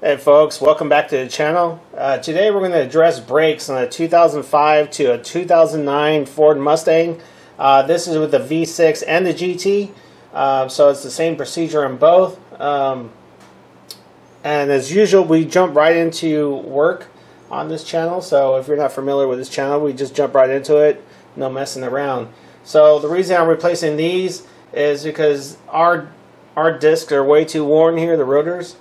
Hey folks, welcome back to the channel. Today we're going to address brakes on a 2005 to a 2009 Ford Mustang. This is with the V6 and the GT, so it's the same procedure on both. And as usual, we jump right into work on this channel. So if you're not familiar with this channel, we just jump right into it, no messing around. So the reason I'm replacing these is because our discs are way too worn here, the rotors.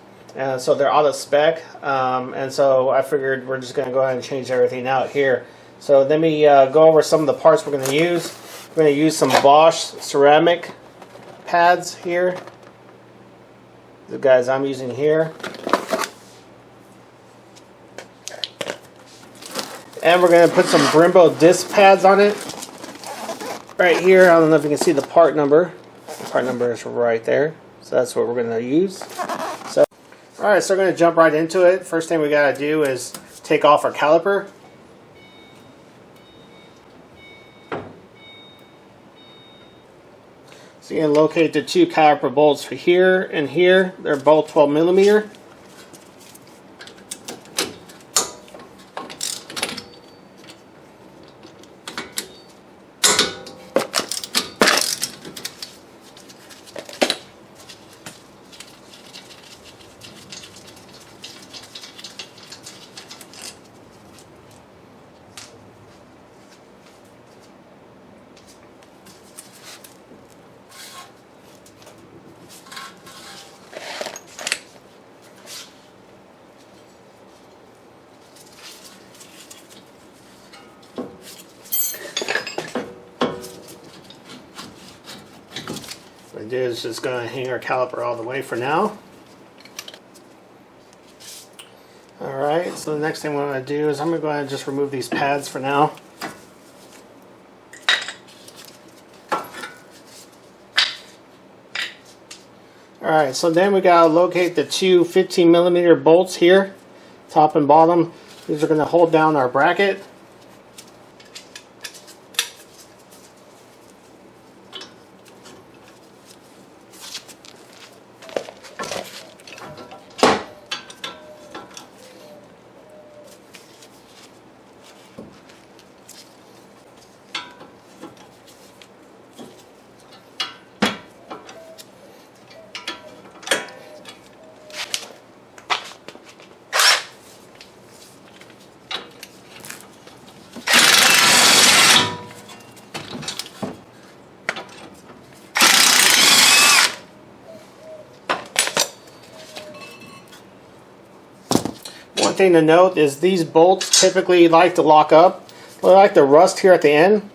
So they're out of spec, and so I figured we're just going to go ahead and change everything out here. So let me go over some of the parts we're going to use. We're going to use some Bosch ceramic pads here, the guys I'm using here. And we're going to put some Brembo disc pads on it right here. I don't know if you can see the part number. The part number is right there. So that's what we're going to use. Alright, so we're going to jump right into it. First thing we got to do is take off our caliper. So you're going to locate the two caliper bolts for here and here. They're both 12 millimeter. What I do is just going to hang our caliper all the way for now. Alright, so the next thing we're going to do is I'm going to go ahead and just remove these pads for now. Alright, so then we got to locate the two 15 millimeter bolts here, top and bottom. These are going to hold down our bracket. One thing to note is these bolts typically like to lock up. They like to rust here at the end,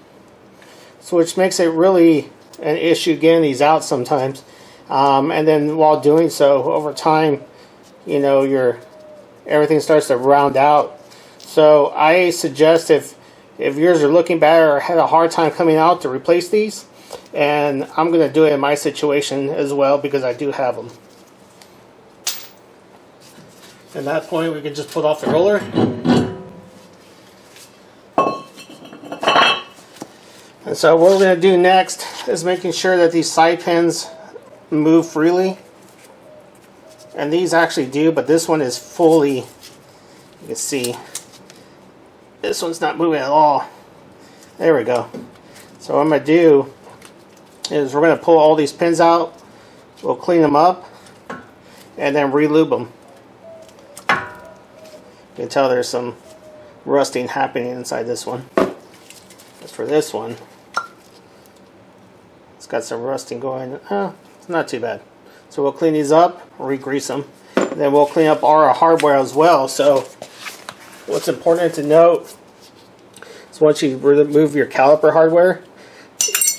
so which makes it really an issue getting these out sometimes. And then while doing so, over time, you know, everything starts to round out. So I suggest if yours are looking bad or had a hard time coming out, to replace these. And I'm going to do it in my situation as well because I do have them. At that point, we can just put off the roller. And so what we're going to do next is making sure that these side pins move freely. And these actually do, but this one is fully, you can see, this one's not moving at all. There we go. So what I'm going to do is we're going to pull all these pins out. We'll clean them up and then re-lube them. You can tell there's some rusting happening inside this one. As for this one, it's got some rusting going. It's not too bad. So we'll clean these up, re-grease them, and then we'll clean up our hardware as well. So what's important to note is once you remove your caliper hardware,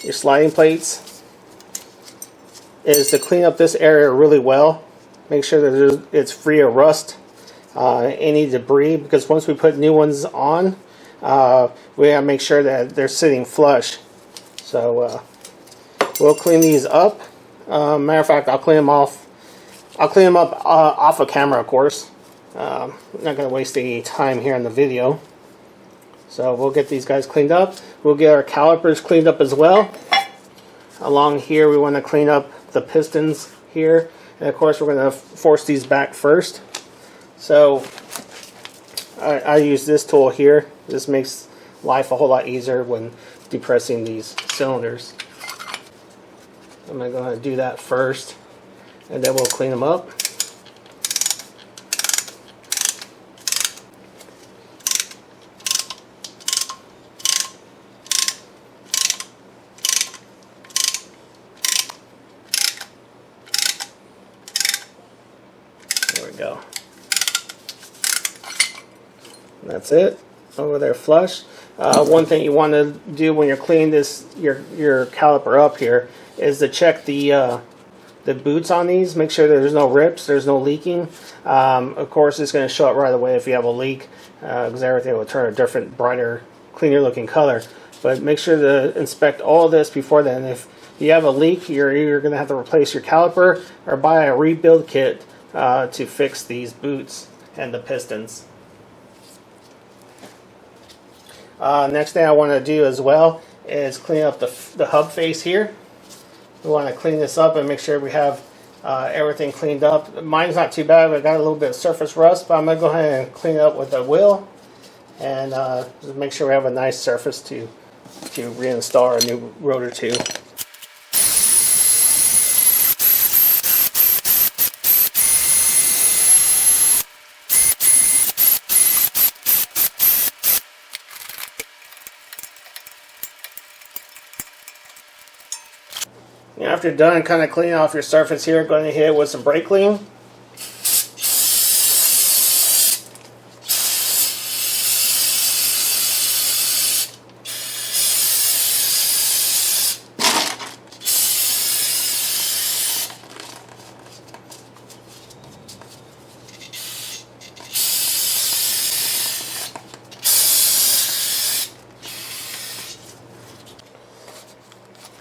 your sliding plates, is to clean up this area really well. Make sure that it's free of rust. Any debris, because once we put new ones on, we have to make sure that they're sitting flush. So we'll clean these up. Matter of fact, I'll clean them off. I'll clean them up off of camera, of course. I'm not going to waste any time here in the video. So we'll get these guys cleaned up. We'll get our calipers cleaned up as well. Along here, we want to clean up the pistons here, and of course, we're going to force these back first. So I use this tool here. This makes life a whole lot easier when depressing these cylinders. I'm going to go ahead and do that first, and then we'll clean them up. There we go. And that's it. Over there flush. One thing you want to do when you're cleaning this your caliper up here is to check the boots on these. Make sure there's no rips, there's no leaking. Of course, it's going to show up right away if you have a leak, because everything will turn a different, brighter, cleaner looking color. But make sure to inspect all of this before then. If you have a leak, you're either going to have to replace your caliper or buy a rebuild kit to fix these boots and the pistons. Next thing I want to do as well is clean up the hub face here. We want to clean this up and make sure we have everything cleaned up. Mine's not too bad, but I got a little bit of surface rust, but I'm going to go ahead and clean it up with a wheel and just make sure we have a nice surface to reinstall our new rotor to. After you're done kind of cleaning off your surface here, going to hit it with some brake clean.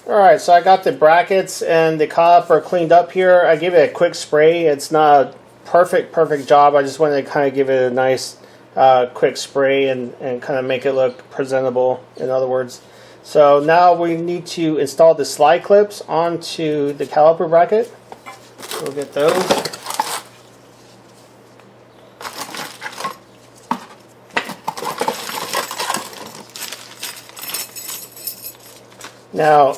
Alright, so I got the brackets and the caliper cleaned up here. I give it a quick spray. It's not a perfect job. I just wanted to kind of give it a nice quick spray and kind of make it look presentable, in other words. So now we need to install the slide clips onto the caliper bracket. We'll get those. Now,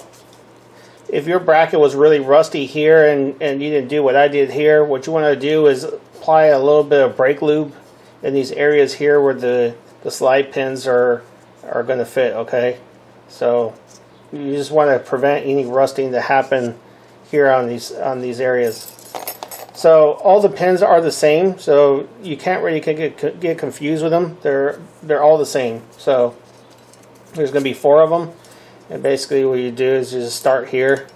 if your bracket was really rusty here and you didn't do what I did here, what you want to do is apply a little bit of brake lube in these areas here where the slide pins are going to fit, okay? So you just want to prevent any rusting to happen here on these areas. So all the pins are the same, so you can't really get confused with them. They're all the same. So there's going to be 4 of them. And basically what you do is you just start here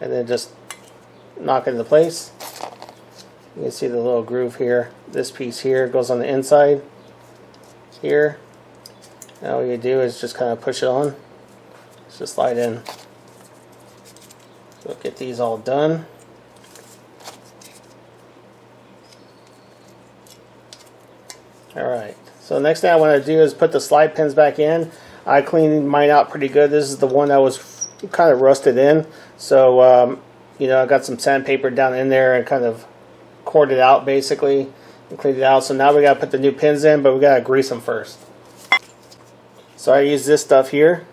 and then just knock it into place. You can see the little groove here. This piece here goes on the inside here. Now what you do is just kind of push it on. It's just slide in. So get these all done. Alright, so next thing I want to do is put the slide pins back in. I cleaned mine out pretty good. This is the one that was kind of rusted in. So, you know, I got some sandpaper down in there and kind of corded it out basically and cleaned it out. So now we got to put the new pins in, but we got to grease them first. So I use this stuff here.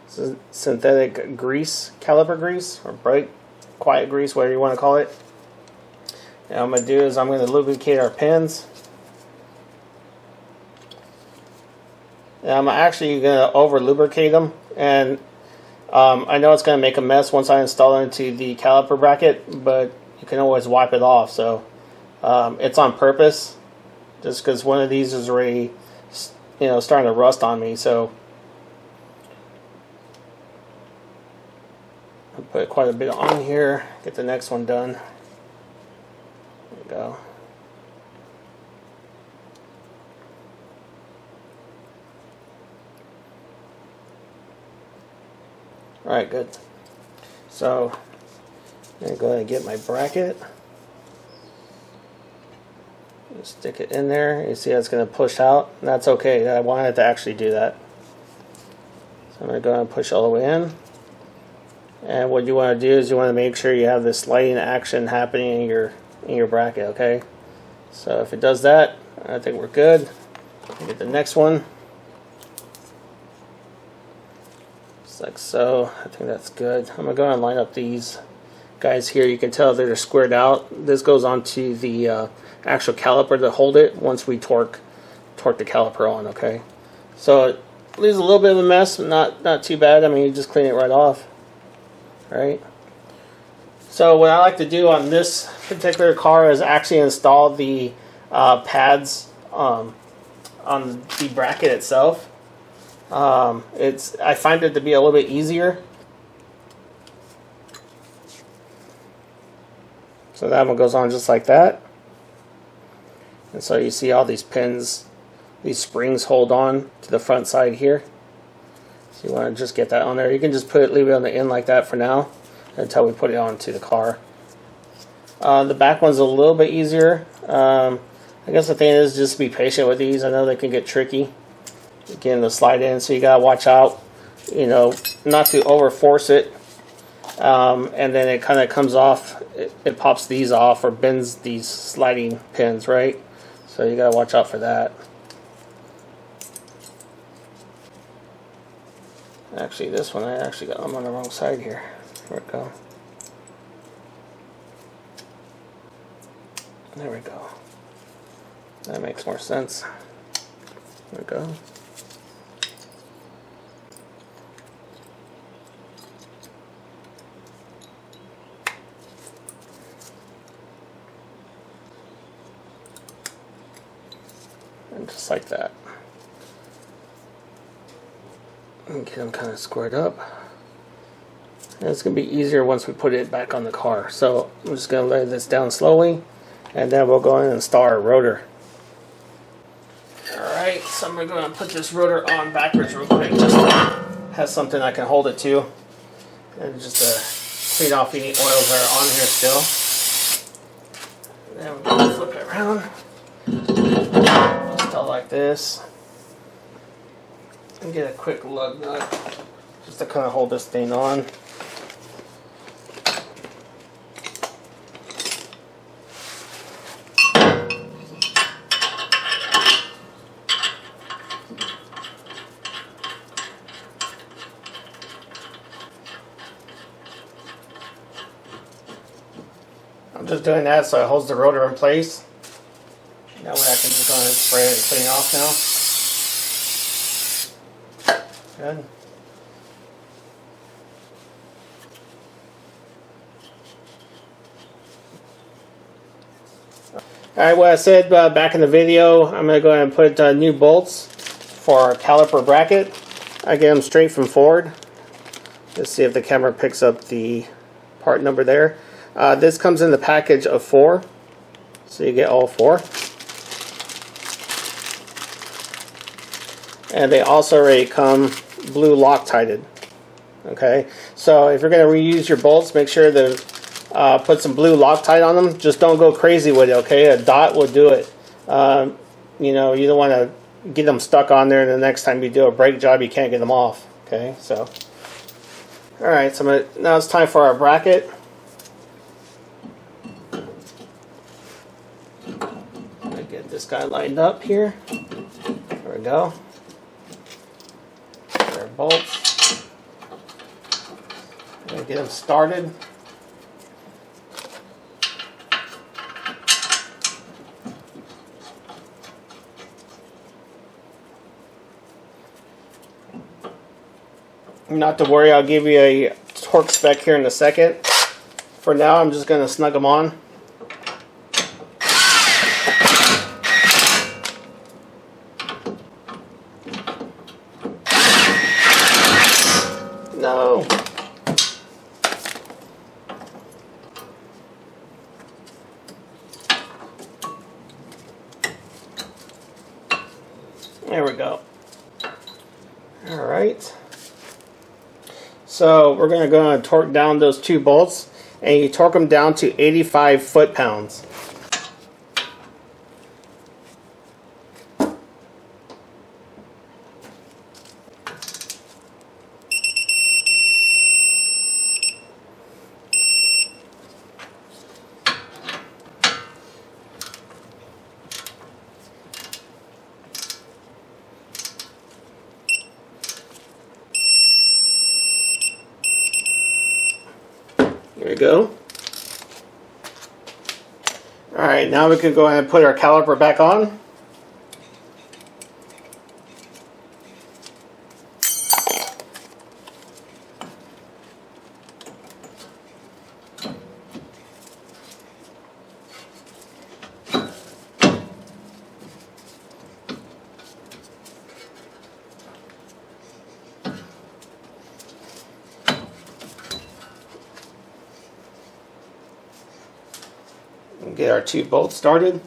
This is synthetic grease, caliper grease, or bright, quiet grease, whatever you want to call it. And what I'm going to do is I'm going to lubricate our pins. And I'm actually going to over lubricate them, and I know it's going to make a mess once I install it into the caliper bracket, but you can always wipe it off. So it's on purpose, just because one of these is already, you know, starting to rust on me. So I'll put quite a bit on here. Get the next one done. There we go. Alright, good. So, I'm going to go ahead and get my bracket. Stick it in there. You see how it's going to push out? And that's okay. I wanted to actually do that. So I'm going to go ahead and push all the way in. And what you want to do is you want to make sure you have this sliding action happening in in your bracket, okay? So if it does that, I think we're good. Get the next one. Just like so. I think that's good. I'm going to go and line up these guys here. You can tell they're squared out. This goes onto the actual caliper to hold it once we torque the caliper on, okay? So it leaves a little bit of a mess, not too bad. I mean, you just clean it right off, right? So what I like to do on this particular car is actually install the pads on the bracket itself. I find it to be a little bit easier. So that one goes on just like that. And so you see all these pins, these springs hold on to the front side here. So you want to just get that on there. You can just leave it on the end like that for now until we put it onto the car. The back one's a little bit easier. I guess the thing is just be patient with these. I know they can get tricky getting the slide in, so you gotta watch out, you know, not to over force it. And then it kind of comes off, it pops these off or bends these sliding pins, right? So you gotta watch out for that. Actually, this one I'm on the wrong side here. There we go. There we go. That makes more sense. There we go. And just like that. And get them kind of squared up. And it's going to be easier once we put it back on the car. So I'm just going to lay this down slowly, and then we'll go in and install our rotor. Alright, so I'm going to go and put this rotor on backwards real quick, just to have something I can hold it to. And just to clean off any oils that are on here still. And then we're going to flip it around. Just like this. And get a quick lug nut just to kind of hold this thing on. I'm just doing that so it holds the rotor in place. That way I can just go ahead and spray it and clean off now. Good. Alright, what I said back in the video, I'm going to go ahead and put new bolts for our caliper bracket. I get them straight from Ford. Let's see if the camera picks up the part number there. This comes in the package of 4, so you get all 4. And they also already come blue Loctited. Okay, so if you're going to reuse your bolts, make sure to put some blue Loctite on them. Just don't go crazy with it, okay? A dot will do it. You know, you don't want to get them stuck on there, and the next time you do a brake job, you can't get them off. Okay, so. Alright, so now it's time for our bracket. I'm going to get this guy lined up here. There we go. Our bolts. I'm going to get them started. Not to worry, I'll give you a torque spec here in a second. For now, I'm just going to snug them on. No. There we go. All right. So we're going to go and torque down those 2 bolts, and you torque them down to 85 foot-pounds. we go. Alright, now we can go ahead and put our caliper back on. Get our 2 bolts started.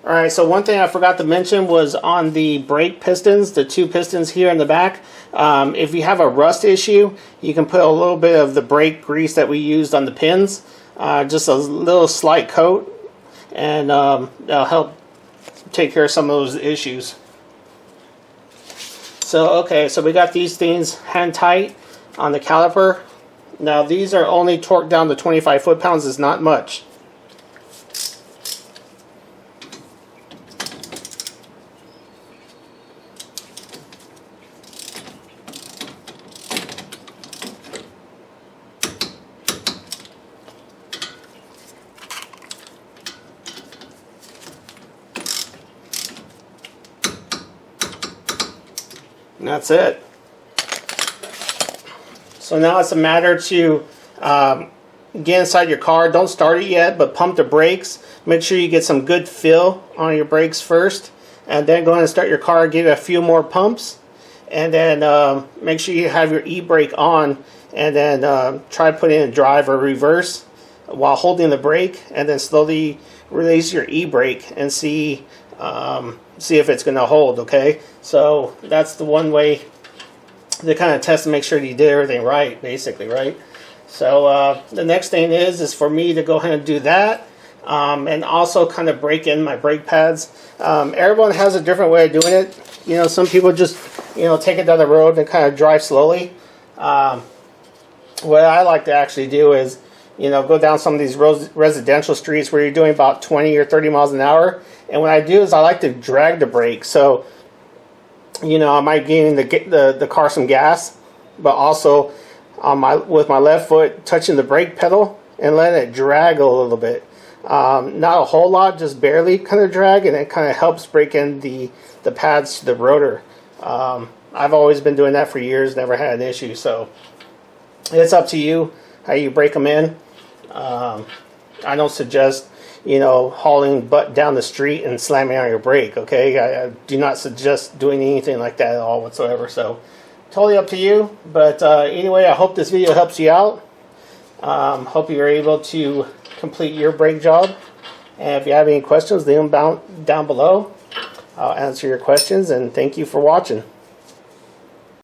Alright, so one thing I forgot to mention was on the brake pistons, the 2 pistons here in the back. If you have a rust issue, you can put a little bit of the brake grease that we used on the pins, just a little slight coat, and that'll help take care of some of those issues. So okay, so we got these things hand tight on the caliper. Now these are only torqued down to 25 foot-pounds. Is not much. And that's it. So now it's a matter to get inside your car. Don't start it yet, but pump the brakes. Make sure you get some good feel on your brakes first, and then go ahead and start your car. Give it a few more pumps, and then make sure you have your e-brake on, and then try putting in drive or reverse while holding the brake, and then slowly release your e-brake and see if it's going to hold. Okay, so that's the one way to kind of test to make sure you did everything right, basically, right? So the next thing is for me to go ahead and do that, and also kind of break in my brake pads. Everyone has a different way of doing it. You know, some people just, you know, take it down the road and kind of drive slowly. What I like to actually do is, you know, go down some of these residential streets where you're doing about 20 or 30 miles an hour. And what I do is I like to drag the brake. So, you know, I might gain the car some gas, but also with my left foot touching the brake pedal and letting it drag a little bit. Not a whole lot, just barely kind of drag, and it kind of helps break in the pads to the rotor. I've always been doing that for years, never had an issue. So it's up to you how you break them in. I don't suggest, you know, hauling butt down the street and slamming on your brake, okay? I do not suggest doing anything like that at all whatsoever. So totally up to you. But anyway, I hope this video helps you out. Hope you're able to complete your brake job. And if you have any questions, leave them down below. I'll answer your questions, and thank you for watching.